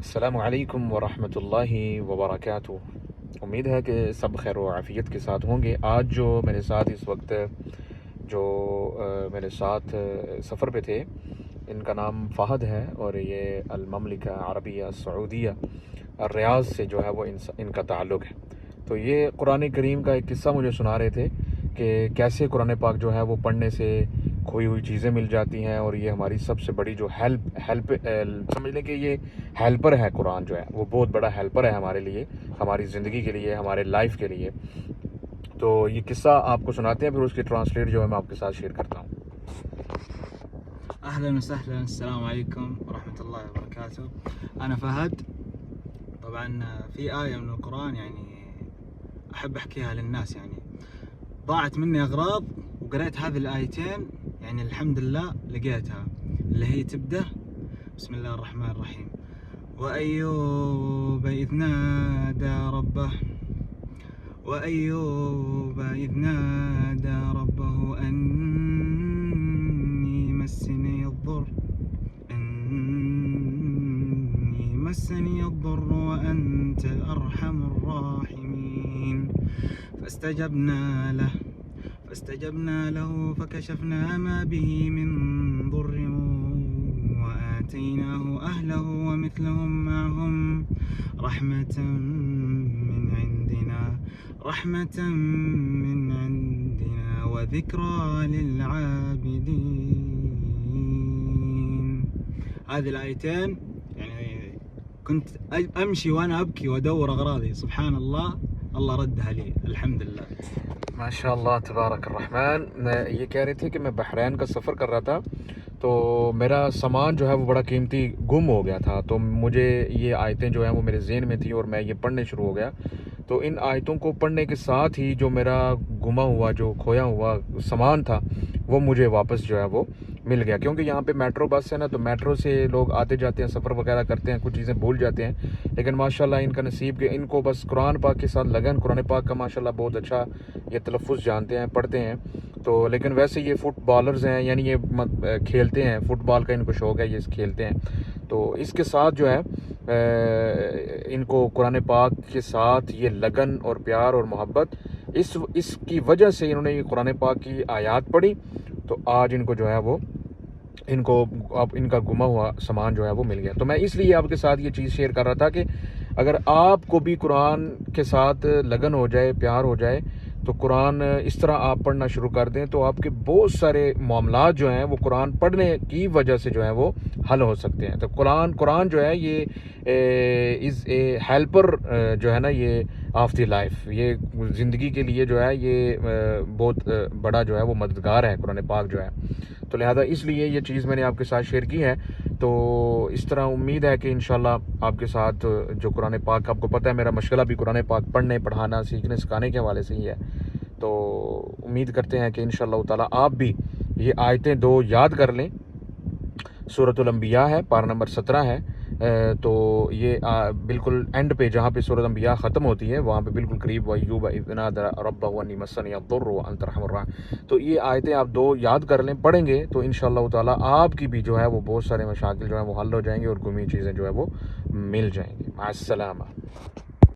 السلام علیکم ورحمۃ اللہ وبرکاتہ۔ امید ہے کہ سب خیر و عافیت کے ساتھ ہوں گے۔ آج جو میرے ساتھ اس وقت جو میرے ساتھ سفر پہ تھے، ان کا نام فہد ہے اور یہ المملکہ عربیہ سعودیہ ریاض سے جو ہے وہ ان کا تعلق ہے۔ تو یہ قرآن کریم کا ایک قصہ مجھے سنا رہے تھے کہ کیسے قرآن پاک جو ہے وہ پڑھنے سے کھوئی ہوئی چیزیں مل جاتی ہیں، اور یہ ہماری سب سے بڑی جو ہیلپ سمجھ لیں کہ یہ ہیلپر ہے۔ قرآن جو ہے وہ بہت بڑا ہیلپر ہے ہمارے لیے، ہماری زندگی کے لیے، ہمارے لائف کے لیے۔ تو یہ قصہ آپ کو سناتے ہیں، پھر اس کی ٹرانسلیٹ جو ہے میں آپ کے ساتھ شیئر کرتا ہوں۔ أهلا وسهلا، السلام عليكم ورحمة الله وبركاته. أنا فهد. طبعا في آية من القرآن يعني أحب أحكيها للناس، يعني ضاعت مني أغراض وقرأت هذه الآيتين، يعني الحمد لله لقيتها، اللي هي تبدأ بسم الله الرحمن الرحيم: وأيوب إذ نادى ربه وأيوب إذ نادى ربه أني مسني الضر وأنت أرحم الراحمين فاستجبنا له فكشفنا ما به من ضر وآتيناه أهله ومثلهم معهم رحمة من عندنا وذكرى للعابدين. هذه الآيتين يعني كنت أمشي وأنا أبكي وأدور أغراضي، سبحان الله ردها لي الحمد للہ۔ ماشاء اللہ تبارک الرحمن۔ یہ کہہ رہے تھے کہ میں بحرین کا سفر کر رہا تھا، تو میرا سامان جو ہے وہ بڑا قیمتی گم ہو گیا تھا، تو مجھے یہ آیتیں جو ہیں وہ میرے ذہن میں تھیں اور میں یہ پڑھنے شروع ہو گیا۔ تو ان آیتوں کو پڑھنے کے ساتھ ہی جو میرا گما ہوا، جو کھویا ہوا سامان تھا، وہ مجھے واپس جو ہے وہ مل گیا۔ کیونکہ یہاں پہ میٹرو بس ہے نا، تو میٹرو سے لوگ آتے جاتے ہیں، سفر وغیرہ کرتے ہیں، کچھ چیزیں بھول جاتے ہیں، لیکن ماشاءاللہ ان کا نصیب کہ ان کو بس قرآن پاک کے ساتھ لگن، قرآن پاک کا ماشاءاللہ بہت اچھا یہ تلفظ جانتے ہیں، پڑھتے ہیں۔ تو لیکن ویسے یہ فٹ بالرز ہیں، یعنی یہ کھیلتے ہیں، فٹ بال کا ان کو شوق ہے، یہ کھیلتے ہیں۔ تو اس کے ساتھ جو ہے ان کو قرآن پاک کے ساتھ یہ لگن اور پیار اور محبت، اس کی وجہ سے انہوں نے یہ قرآن پاک کی آیات پڑھی، تو آج ان کو جو ہے وہ ان کا گما ہوا سامان جو ہے وہ مل گیا۔ تو میں اس لیے آپ کے ساتھ یہ چیز شیئر کر رہا تھا کہ اگر آپ کو بھی قرآن کے ساتھ لگن ہو جائے، پیار ہو جائے، تو قرآن اس طرح آپ پڑھنا شروع کر دیں، تو آپ کے بہت سارے معاملات جو ہیں وہ قرآن پڑھنے کی وجہ سے جو ہیں وہ حل ہو سکتے ہیں۔ تو قرآن جو ہے یہ از اے ہیلپر جو ہے نا، یہ آف دی لائف، یہ زندگی کے لیے جو ہے یہ بہت بڑا جو ہے وہ مددگار ہے قرآن پاک جو ہے۔ تو لہذا اس لیے یہ چیز میں نے آپ کے ساتھ شیئر کی ہے۔ تو اس طرح امید ہے کہ انشاءاللہ آپ کے ساتھ جو قرآن پاک، آپ کو پتہ ہے میرا مشغلہ بھی قرآن پاک پڑھنے، پڑھانا، سیکھنے، سکھانے کے حوالے سے ہی ہے۔ تو امید کرتے ہیں کہ انشاءاللہ تعالیٰ آپ بھی یہ آیتیں دو یاد کر لیں۔ سورۃ الانبیاء ہے، پارہ نمبر 17 ہے۔ تو یہ بالکل اینڈ پہ جہاں پہ سورۃ الانبیاء ختم ہوتی ہے، وہاں پہ بالکل قریب وَأَيُّوبَ إِذْ نَادَىٰ رَبَّهُ أَنِّي مَسَّنِيَ الضُّرُّ وَأَنتَ أَرْحَمُ الرَّاحِمِينَ۔ تو یہ آیتیں آپ دو یاد کر لیں، پڑھیں گے تو انشاءاللہ تعالیٰ آپ کی بھی جو ہے وہ بہت سارے مشاکل جو ہیں وہ حل ہو جائیں گے، اور گمی چیزیں جو ہے وہ مل جائیں گی۔ مع السلامہ۔